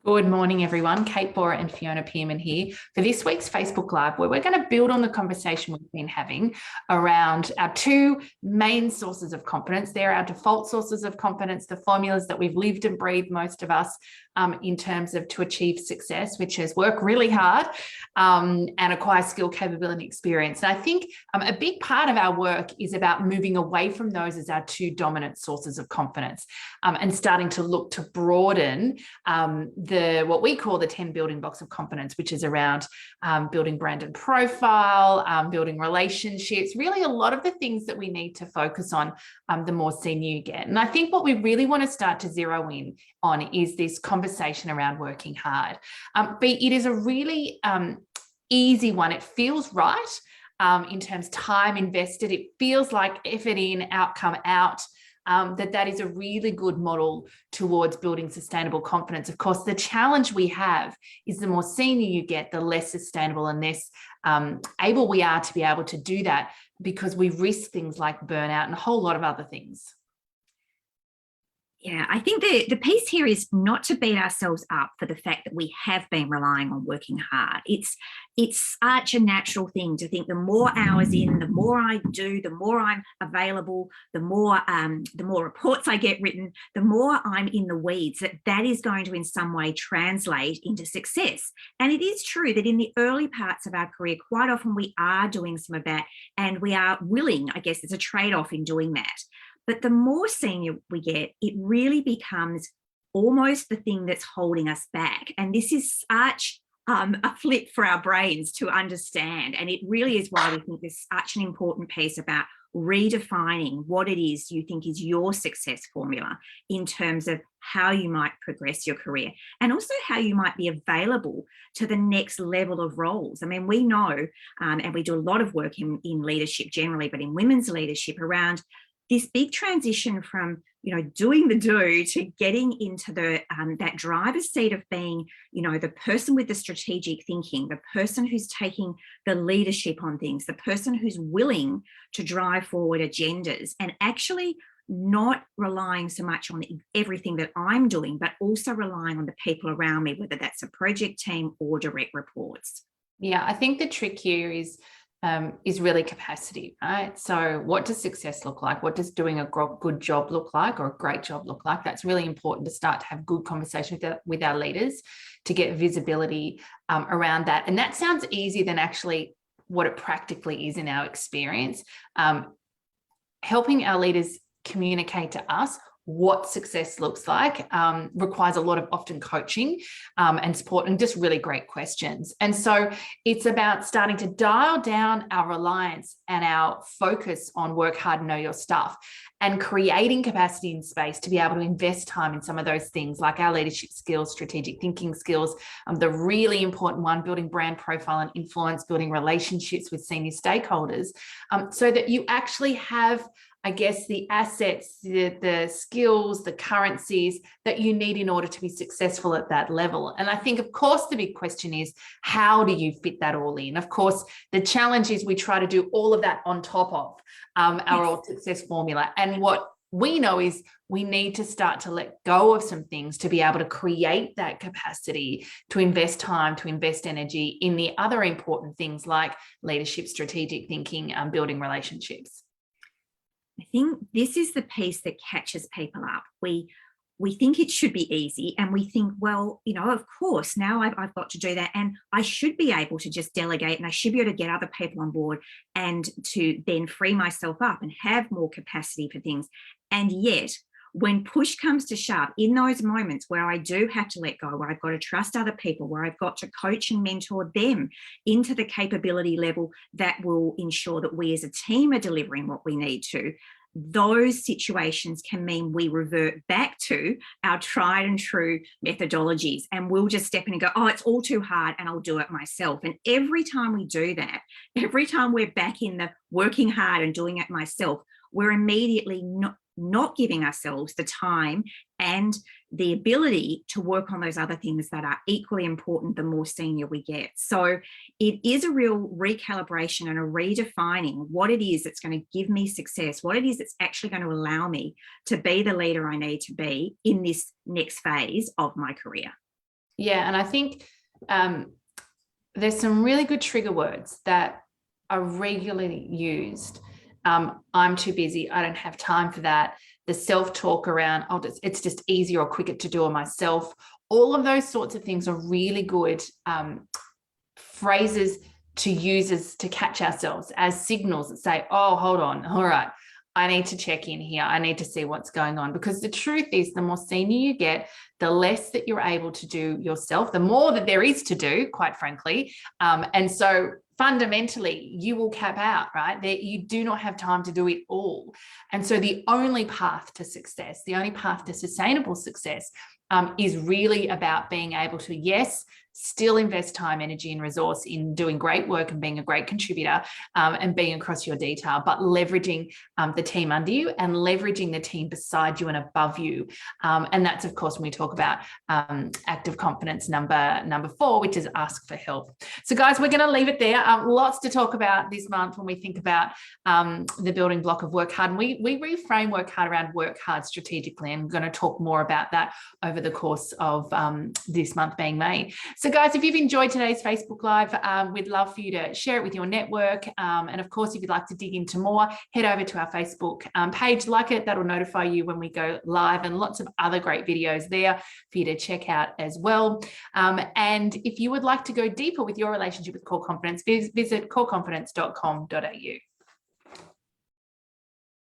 Good morning, everyone. Kate Bora and Fiona Pearman here for this week's Facebook Live, where we're going to build on the conversation we've been having around our two main sources of confidence. They're our default sources of confidence, the formulas that we've lived and breathed, most of us, in terms of to achieve success, which is work really hard and acquire skill, capability, experience. And I think a big part of our work is about moving away from those as our two dominant sources of confidence and starting to look to broaden what we call the 10 building blocks of confidence, which is around building brand and profile, building relationships, really a lot of the things that we need to focus on the more senior you get. And I think what we really want to start to zero in on is this conversation around working hard. But it is a really easy one. It feels right in terms of time invested. It feels like effort in, outcome out. That is a really good model towards building sustainable confidence. Of course, the challenge we have is the more senior you get, the less sustainable and less able we are to be able to do that, because we risk things like burnout and a whole lot of other things. Yeah, I think the piece here is not to beat ourselves up for the fact that we have been relying on working hard. It's such a natural thing to think the more hours in, the more I do, the more I'm available, the more reports I get written, the more I'm in the weeds, that is going to in some way translate into success. And it is true that in the early parts of our career, quite often we are doing some of that, and we are willing, I guess there's a trade-off in doing that. But the more senior we get, it really becomes almost the thing that's holding us back. And this is such a flip for our brains to understand. And it really is why we think there's such an important piece about redefining what it is you think is your success formula in terms of how you might progress your career, and also how you might be available to the next level of roles. I mean, we know, and we do a lot of work in leadership generally, but in women's leadership around this big transition from, doing the do to getting into the that driver's seat of being, the person with the strategic thinking, the person who's taking the leadership on things, the person who's willing to drive forward agendas, and actually not relying so much on everything that I'm doing, but also relying on the people around me, whether that's a project team or direct reports. Yeah, I think the trick here is really capacity, right? So what does success look like? What does doing a good job look like, or a great job look like? That's really important to start to have good conversation with our leaders to get visibility around that. And that sounds easier than actually what it practically is in our experience. Helping our leaders communicate to us what success looks like requires a lot of often coaching and support, and just really great questions. And so it's about starting to dial down our reliance and our focus on work hard, know your stuff, and creating capacity and space to be able to invest time in some of those things like our leadership skills, strategic thinking skills, the really important one, building brand profile and influence, building relationships with senior stakeholders, so that you actually have, I guess, the assets, the skills, the currencies that you need in order to be successful at that level. And I think, of course, the big question is, how do you fit that all in? Of course, the challenge is we try to do all of that on top of our all success formula. And what we know is we need to start to let go of some things to be able to create that capacity to invest time, to invest energy in the other important things like leadership, strategic thinking, building relationships. I think this is the piece that catches people up. We think it should be easy, and we think, well, of course, now I've got to do that, and I should be able to just delegate, and I should be able to get other people on board and to then free myself up and have more capacity for things. And yet, when push comes to shove, in those moments where I do have to let go, where I've got to trust other people, where I've got to coach and mentor them into the capability level that will ensure that we as a team are delivering what we need to, those situations can mean we revert back to our tried and true methodologies, and we'll just step in and go, oh, it's all too hard and I'll do it myself. And every time we do that, every time we're back in the working hard and doing it myself, we're immediately not giving ourselves the time and the ability to work on those other things that are equally important the more senior we get. So it is a real recalibration and a redefining what it is that's going to give me success, what it is that's actually going to allow me to be the leader I need to be in this next phase of my career. Yeah. And I think there's some really good trigger words that are regularly used. I'm too busy. I don't have time for that. The self-talk around, oh, it's just easier or quicker to do it myself. All of those sorts of things are really good phrases to use as to catch ourselves as signals that say, oh, hold on. All right. I need to check in here. I need to see what's going on, because the truth is, the more senior you get, the less that you're able to do yourself, the more that there is to do, quite frankly. And so fundamentally, you will cap out, right? That you do not have time to do it all. And so the only path to success, the only path to sustainable success is really about being able to, yes, still invest time, energy, and resource in doing great work and being a great contributor and being across your detail, but leveraging the team under you and leveraging the team beside you and above you. And that's, of course, when we talk about active confidence number 4, which is ask for help. So guys, we're going to leave it there. Lots to talk about this month when we think about the building block of work hard. And we reframe work hard around work hard strategically. And we're going to talk more about that over the course of this month being May. So guys, if you've enjoyed today's Facebook Live, we'd love for you to share it with your network. And of course, if you'd like to dig into more, head over to our Facebook page, like it, that'll notify you when we go live, and lots of other great videos there for you to check out as well. And if you would like to go deeper with your relationship with core confidence, visit coreconfidence.com.au.